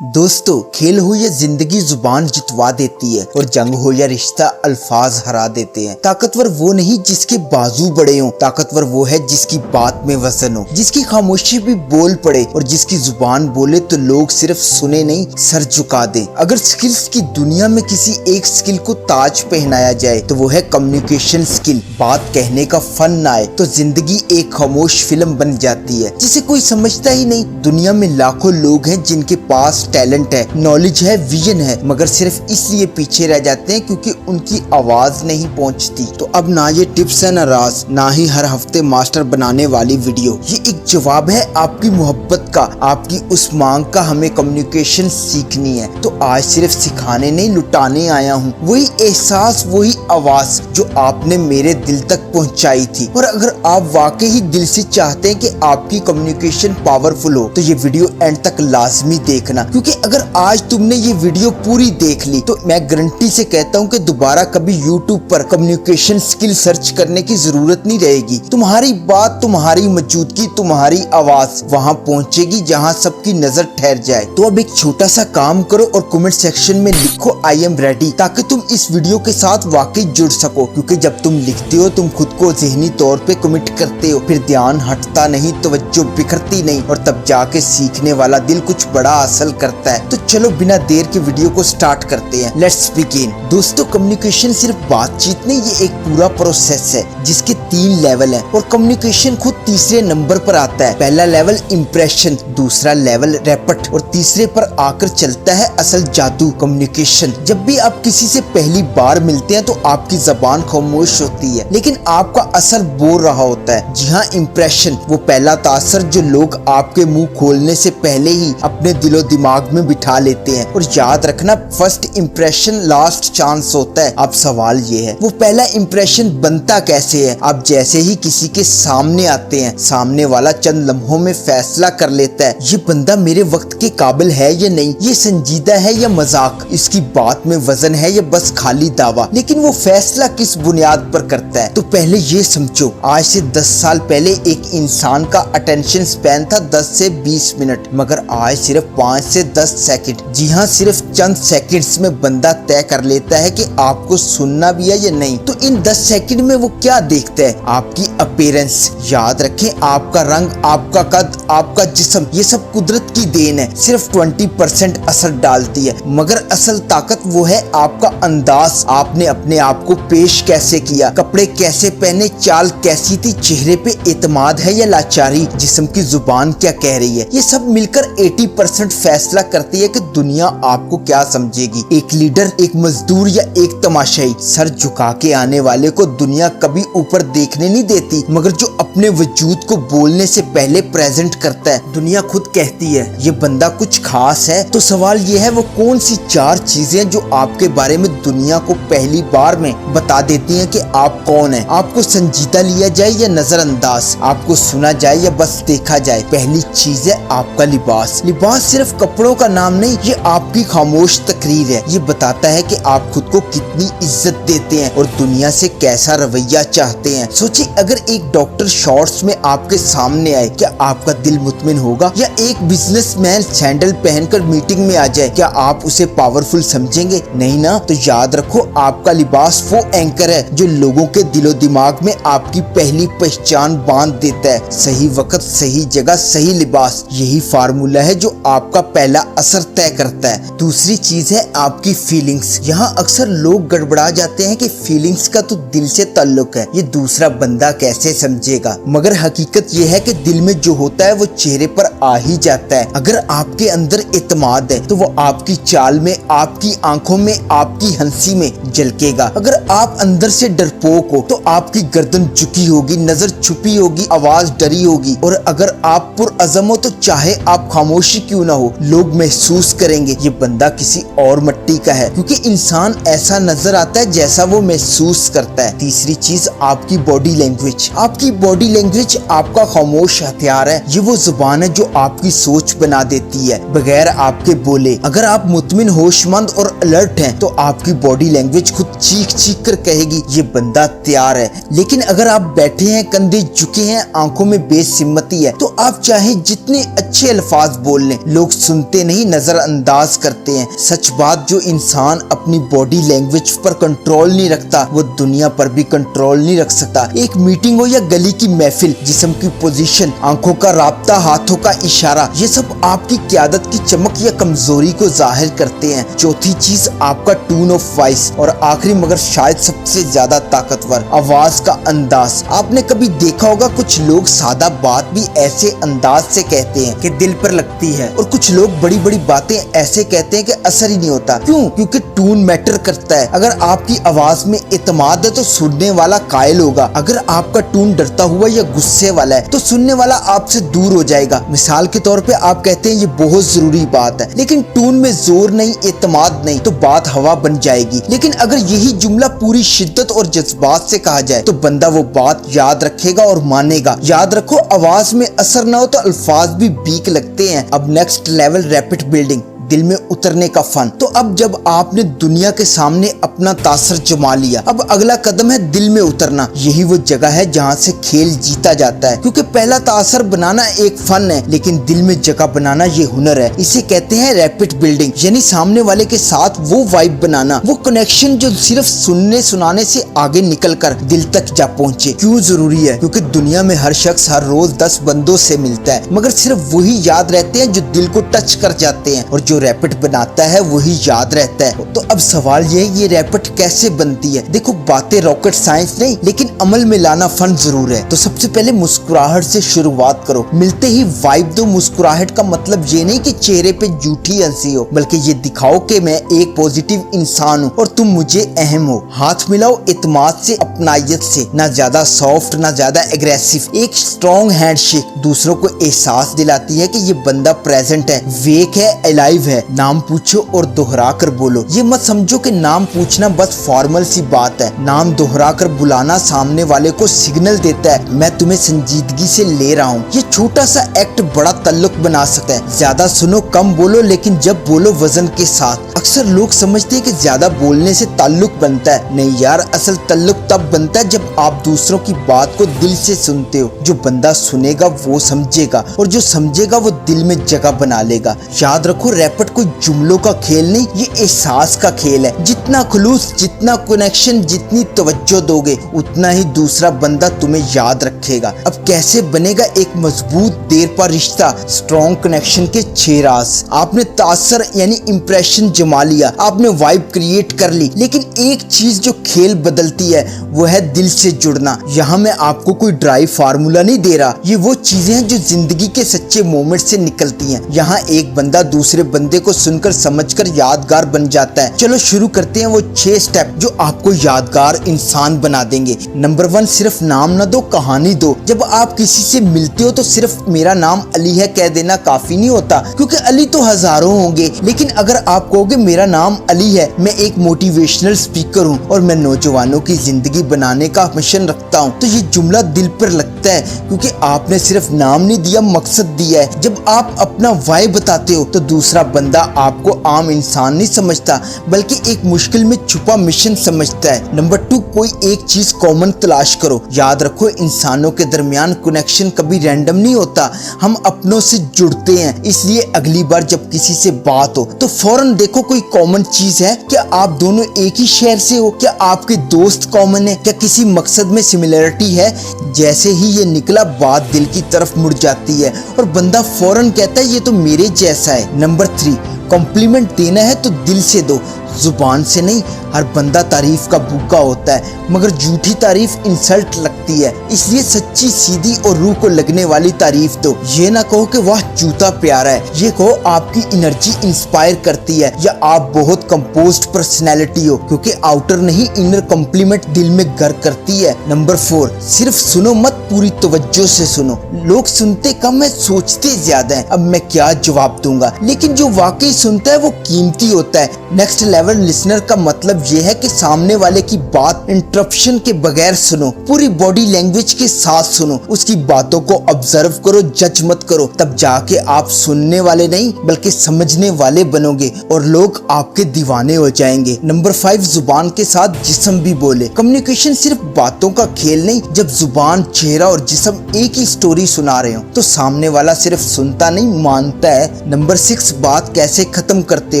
दोस्तों, खेल हो या जिंदगी जुबान जितवा देती है और जंग हो या रिश्ता अल्फाज हरा देते हैं। ताकतवर वो नहीं जिसके बाजू बड़े हों, ताकतवर वो है जिसकी बात में वजन हो, जिसकी खामोशी भी बोल पड़े और जिसकी जुबान बोले तो लोग सिर्फ सुने नहीं सर झुका दें। अगर स्किल्स की दुनिया में किसी एक स्किल को ताज पहनाया जाए तो वो है कम्युनिकेशन स्किल। बात कहने का फन ना आए तो जिंदगी एक खामोश फिल्म बन जाती है जिसे कोई समझता ही नहीं। दुनिया में लाखों लोग हैं जिनके पास टैलेंट है, नॉलेज है, विजन है, मगर सिर्फ इसलिए पीछे रह जाते हैं क्योंकि उनकी आवाज नहीं पहुंचती। तो अब ना ये टिप्स है, ना राज, ना ही हर हफ्ते मास्टर बनाने वाली वीडियो। ये एक जवाब है आपकी मोहब्बत का, आपकी उस मांग का हमें कम्युनिकेशन सीखनी है। तो आज सिर्फ सिखाने नहीं लुटाने आया हूँ, वही एहसास, वही आवाज जो आपने मेरे दिल तक पहुँचाई थी। और अगर आप वाकई ही दिल से चाहते हैं कि आपकी कम्युनिकेशन पावरफुल हो तो ये वीडियो एंड तक लाजमी देखना, क्योंकि अगर आज तुमने ये वीडियो पूरी देख ली तो मैं गारंटी से कहता हूँ कि दोबारा कभी YouTube पर कम्युनिकेशन स्किल सर्च करने की जरूरत नहीं रहेगी। तुम्हारी बात, तुम्हारी मौजूदगी, तुम्हारी आवाज वहाँ पहुँचेगी जहाँ सबकी नजर ठहर जाए। तो अब एक छोटा सा काम करो और कमेंट सेक्शन में लिखो आई एम रेडी, ताकि तुम इस वीडियो के साथ वाकई जुड़ सको। क्योंकि जब तुम लिखते हो तुम खुद को ज़हनी तौर पे कमिट करते हो, फिर ध्यान हटता नहीं, तवज्जो बिखरती नहीं, और तब जाके सीखने वाला दिल कुछ बड़ा हासिल करता है। तो चलो बिना देर के वीडियो को स्टार्ट करते हैं। Let's begin. दोस्तों, कम्युनिकेशन सिर्फ बातचीत नहीं, ये एक पूरा प्रोसेस है जिसके 3 लेवल हैं और कम्युनिकेशन खुद तीसरे नंबर पर आता है। पहला लेवल इम्प्रेशन, दूसरा लेवल रैपट और तीसरे पर आकर चलता है असल जादू कम्युनिकेशन। जब भी आप किसी से पहली बार मिलते हैं तो आपकी जबान खामोश होती है लेकिन आपका असल बोल रहा होता है। जी हाँ, इम्प्रेशन, वो पहला तासर जो लोग आपके मुंह खोलने से पहले ही अपने दिलो दिमाग में बिठा लेते हैं। और याद रखना, फर्स्ट इम्प्रेशन लास्ट चांस होता है। अब सवाल ये है, वो पहला इम्प्रेशन बनता कैसे है? आप जैसे ही किसी के सामने आते हैं, सामने वाला चंद लम्हों में फैसला कर लेता है ये बंदा मेरे वक्त के काबिल है या नहीं, ये संजीदा है या मजाक, इसकी बात में वजन है या बस खाली दावा। लेकिन वो फैसला किस बुनियाद पर करता है? तो पहले ये समझो, आज से 10 साल पहले एक इंसान का अटेंशन स्पैन था 10 से 20 मिनट, मगर आज सिर्फ 5 से 10 सेकंड। जी हाँ, सिर्फ चंद सेकंड्स में बंदा तय कर लेता है कि आपको सुनना भी है या नहीं। तो इन 10 सेकंड में वो क्या देखता है? आपकी अपीयरेंस, याद रखें, आपका रंग, आपका कद, आपका जिस्म, ये सब कुदरत की देन है। सिर्फ 20% असर डालती है, मगर असल ताकत वो है आपका अंदाज। आपने अपने आप को पेश कैसे किया, कपड़े कैसे पहने, चाल कैसी थी, चेहरे पे एतमाद है या लाचारी, जिस्म की जुबान क्या कह रही है। ये सब मिलकर 80% फैसला करती है कि दुनिया आपको क्या समझेगी। एक लीडर, एक मजदूर या एक तमाशाई। सर झुका के आने वाले को दुनिया कभी ऊपर देखने नहीं देती, मगर जो अपने वजूद को बोलने से पहले प्रेजेंट करता है, दुनिया खुद कहती है ये बंदा कुछ खास है। तो सवाल ये है, वो कौन सी 4 चीजें जो आपके बारे में दुनिया को पहली बार में बता देती हैं कि आप कौन है? आपको संजीदा लिया जाए या नजरअंदाज, आपको सुना जाए या बस देखा जाए? पहली चीज है आपका लिबास। लिबास सिर्फ कपड़ों का नाम नहीं, ये आपकी खामोश तकरीर है। ये बताता है कि आप खुद को कितनी इज्जत देते हैं और दुनिया से कैसा रवैया चाहते हैं। सोचिए, अगर एक डॉक्टर शॉर्ट्स में आपके सामने आए, क्या आपका दिल मुतमिन होगा? या एक बिजनेसमैन सैंडल पहनकर मीटिंग में आ जाए, क्या आप उसे पावरफुल समझेंगे? नहीं ना। तो याद रखो, आपका लिबास वो एंकर है जो लोगों के दिलो दिमाग में आपकी पहली पहचान बांध देता है। सही वक्त, सही जगह, सही लिबास, यही फार्मूला है जो आपका पहला असर तय करता है। दूसरी चीज है आपकी फीलिंग्स। यहाँ अक्सर लोग गड़बड़ा जाते हैं कि फीलिंग्स का तो दिल से ताल्लुक है, ये दूसरा बंदा कैसे समझेगा। मगर हकीकत ये है कि दिल में जो होता है वो चेहरे पर आ ही जाता है। अगर आपके अंदर इत्मीनान है तो वो आपकी चाल में, आपकी आंखों में, आपकी हंसी में झलकेगा। अगर आप अंदर से डरपोक हो तो आपकी गर्दन झुकी होगी, नजर छुपी होगी, आवाज डरी होगी। और अगर आप पुरअज़म हो तो चाहे आप खामोशी क्यों ना हो, लोग महसूस करेंगे ये बंदा किसी और मिट्टी का है। क्योंकि इंसान ऐसा नजर आता है जैसा वो महसूस करता है। तीसरी चीज आपकी बॉडी लैंग्वेज। आपकी बॉडी लैंग्वेज आपका खामोश हथियार है। ये वो जुबान है जो आपकी सोच बना देती है बगैर आपके बोले। अगर आप मुतमिन, होशमंद और अलर्ट हैं तो आपकी बॉडी लैंग्वेज खुद चीख चीख कर कहेगी ये बंदा तैयार है। लेकिन अगर आप बैठे हैं, कंधे झुके हैं, आंखों में बेसिम्मती है, तो आप चाहे जितने अच्छे अल्फाज बोल लें, लोग सुनते नहीं, नजरअंदाज करते हैं। सच बात, जो इंसान अपनी बॉडी लैंग्वेज पर कंट्रोल नहीं रखता वो दुनिया पर भी कंट्रोल नहीं रख सकता। एक मीटिंग हो या गली की महफिल, जिस्म की पोजीशन, आंखों का राब्ता, हाथों का इशारा, ये सब आपकी क़यादत की चमक या कमजोरी को जाहिर करते हैं। चौथी चीज आपका टून ऑफ वॉइस। और आखिरी मगर शायद सबसे ज्यादा ताकतवर, आवाज का अंदाज। आपने कभी देखा होगा कुछ लोग सादा बात भी ऐसे अंदाज से कहते हैं कि दिल पर लगती है, और कुछ लोग बड़ी बड़ी बातें ऐसे कहते हैं कि असर ही नहीं होता। क्यों? क्योंकि टून मैटर करता है। अगर आपकी आवाज में इत्मीनान है तो सुनने वाला कायल होगा। अगर आपका टून डरता हुआ या गुस्से वाला है तो सुनने वाला आपसे दूर हो जाएगा। मिसाल के तौर पे आप कहते हैं ये बहुत जरूरी बात है, लेकिन टून में जोर नहीं, इत्मीनान नहीं, तो बात हवा बन जाएगी। लेकिन अगर यही जुमला पूरी शिद्दत और जज्बात से कहा जाए तो बंदा वो बात याद रखेगा और मानेगा। याद रखो, आवाज में असर ना हो तो अल्फाज भी बीक लगते हैं। अब नेक्स्ट लेवल, रैपिड बिल्डिंग, दिल में उतरने का फन। तो अब जब आपने दुनिया के सामने अपना तासर जमा लिया, अब अगला कदम है दिल में उतरना। यही वो जगह है जहाँ से खेल जीता जाता है, क्योंकि पहला तासर बनाना एक फन है, लेकिन दिल में जगह बनाना ये हुनर है। इसे कहते हैं रैपिड बिल्डिंग, यानी सामने वाले के साथ वो वाइब बनाना, वो कनेक्शन जो सिर्फ सुनने सुनाने से आगे निकल कर दिल तक जा पहुँचे। क्यों जरूरी है? क्योंकि दुनिया में हर शख्स हर रोज 10 बंदों से मिलता है, मगर सिर्फ वही याद रहते हैं जो दिल को टच कर जाते हैं, और जो रैपिड बनाता है वही याद रहता है। तो अब सवाल ये रैपिड कैसे बनती है? देखो, बातें रॉकेट साइंस नहीं, लेकिन अमल में लाना फन जरूर है। तो सबसे पहले मुस्कुराहट से शुरुआत करो। मिलते ही वाइब दो। मुस्कुराहट का मतलब ये नहीं कि चेहरे पे झूठी हंसी हो, बल्कि ये दिखाओ कि मैं एक पॉजिटिव इंसान हूँ और तुम मुझे अहम हो। हाथ मिलाओ इत्मीनान से, अपनायत से, ना ज्यादा सॉफ्ट ना ज्यादा एग्रेसिव। एक स्ट्रॉन्ग हैंडशेक दूसरों को एहसास दिलाती है कि ये बंदा प्रेजेंट है, वेक है, अलाइव है। नाम पूछो और दोहरा कर बोलो। ये मत समझो कि नाम पूछना बस फॉर्मल सी बात है। नाम दोहरा कर बुलाना सामने वाले को सिग्नल देता है मैं तुम्हें संजीदगी से ले रहा हूँ। ये छोटा सा एक्ट बड़ा ताल्लुक बना सकता है। ज्यादा सुनो, कम बोलो, लेकिन जब बोलो वजन के साथ। अक्सर लोग समझते हैं कि ज्यादा बोलने से ताल्लुक बनता है। नहीं यार, असल ताल्लुक तब बनता है जब आप दूसरों की बात को दिल से सुनते हो। जो बंदा सुनेगा वो समझेगा, और जो समझेगा वो दिल में जगह बना लेगा। याद रखो, रैपिड कोई जुमलों का खेल नहीं, ये एहसास का खेल है। जितना खुलूस, जितना कनेक्शन, जितनी तवज्जो दोगे, उतना ही दूसरा बंदा तुम्हें याद रखेगा। अब कैसे बनेगा एक मजबूत देर पा रिश्ता? स्ट्रॉन्ग कनेक्शन के 6 राज। आपने तासर यानी इंप्रेशन जमा लिया, आपने वाइब क्रिएट कर ली, लेकिन एक चीज जो खेल बदलती है वो है दिल से जुड़ना। यहाँ मैं आपको कोई ड्राई फार्मूला नहीं दे रहा, ये वो चीजें हैं जो जिंदगी के सच्चे मोमेंट से निकलती हैं। यहाँ एक बंदा दूसरे बंदे को सुनकर समझकर यादगार बन जाता है। चलो शुरू करते हैं वो 6 स्टेप जो आपको यादगार इंसान बना देंगे। नंबर 1, सिर्फ नाम न दो, कहानी दो। जब आप किसी से मिलते हो तो सिर्फ मेरा नाम अली है कह देना काफी नहीं होता, क्योंकि अली तो हजारों होंगे। लेकिन अगर आप कहोगे मेरा नाम अली है, मैं एक मोटिवेशनल स्पीकर हूँ और मैं नौजवानों की जिंदगी बनाने का मिशन रखता हूँ, तो ये जुमला दिल पर लगता है, क्योंकि आपने सिर्फ नाम नहीं दिया, मकसद दिया है। जब आप अपना वाई बताते हो तो दूसरा बंदा आपको आम इंसान नहीं समझता, बल्कि एक मुश्किल में छुपा मिशन समझता है। नंबर 2, कोई एक चीज कॉमन तलाश करो। याद रखो, इंसानों के दरमियान कनेक्शन कभी रैंडम नहीं होता, हम अपनों से जुड़ते हैं। इसलिए अगली बार जब किसी से बात हो तो फौरन देखो कोई कॉमन चीज है। क्या आप दोनों एक ही शहर से हो? क्या आपके दोस्त कॉमन है? क्या किसी मकसद में सिमिलरिटी है? जैसे ही ये निकला, बात दिल की तरफ मुड़ जाती है और बंदा फौरन कहता है ये तो मेरे जैसा है। नंबर 3, कॉम्प्लीमेंट देना है तो दिल से दो, जुबान से नहीं। हर बंदा तारीफ का भूखा होता है, मगर झूठी तारीफ इंसल्ट लगती है। इसलिए सच्ची, सीधी और रूह को लगने वाली तारीफ दो। ये ना कहो कि वाह जूता प्यारा है, ये कहो आपकी एनर्जी इंस्पायर करती है, या आप बहुत कंपोज्ड पर्सनैलिटी हो, क्योंकि आउटर नहीं इनर कॉम्प्लीमेंट दिल में घर करती है। नंबर 4, सिर्फ सुनो मत, पूरी तवज्जो से सुनो। लोग सुनते कम है, सोचते ज्यादा है। अब मैं क्या जवाब दूंगा, लेकिन जो वाकई सुनता है वो कीमती होता है। नेक्स्ट लेवल क्लेवर लिसनर का मतलब ये है कि सामने वाले की बात इंटरप्शन के बगैर सुनो, पूरी बॉडी लैंग्वेज के साथ सुनो, उसकी बातों को ऑब्जर्व करो, जज मत करो, तब जाके आप सुनने वाले नहीं बल्कि समझने वाले बनोगे और लोग आपके दीवाने हो जाएंगे। नंबर 5, जुबान के साथ जिस्म भी बोले। कम्युनिकेशन सिर्फ बातों का खेल नहीं, जब जुबान, चेहरा और जिस्म एक ही स्टोरी सुना रहे हो तो सामने वाला सिर्फ सुनता नहीं मानता है। नंबर 6, बात कैसे खत्म करते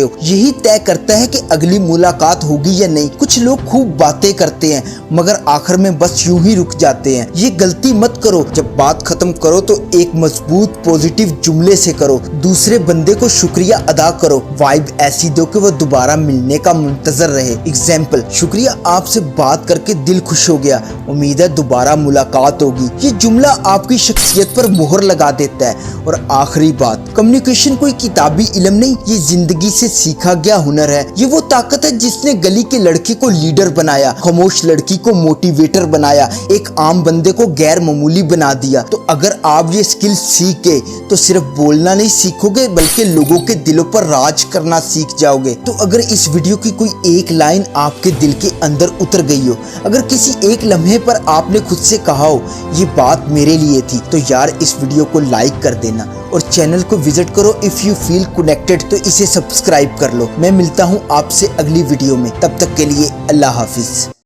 हो यही तय करता है कि अगली मुलाकात होगी या नहीं। कुछ लोग खूब बातें करते हैं मगर आखिर में बस यूं ही रुक जाते हैं। ये गलती मत करो, जब बात खत्म करो तो एक मजबूत पॉजिटिव जुमले से करो, दूसरे बंदे को शुक्रिया अदा करो, वाइब ऐसी दो कि वो दोबारा मिलने का मुंतजर रहे। एग्जाम्पल, शुक्रिया आपसे बात करके दिल खुश हो गया, उम्मीद है दोबारा मुलाकात होगी। ये जुमला आपकी शख्सियत पर मोहर लगा देता है। और आखिरी बात, कम्युनिकेशन कोई किताबी इल्म नहीं, ये जिंदगी से सीखा गया हुनर है। ये वो ताकत है जिसने गली के लड़के को लीडर बनाया, खामोश लड़की को मोटिवेटर बनाया, एक आम बंदे को गैर मामूली बना दिया। तो अगर आप ये स्किल सीख गए तो सिर्फ बोलना नहीं सीखोगे बल्कि लोगों के दिलों पर राज करना सीख जाओगे। तो अगर इस वीडियो की कोई एक लाइन आपके दिल के अंदर उतर गई हो, अगर किसी एक लम्हे पर आपने खुद से कहा हो ये बात मेरे लिए थी, तो यार इस वीडियो को लाइक कर देना और चैनल को विजिट करो। इफ यू फील कनेक्टेड तो इसे सब्सक्राइब कर लो। मैं मिलता हूँ आपसे अगली वीडियो में, तब तक के लिए अल्लाह हाफिज।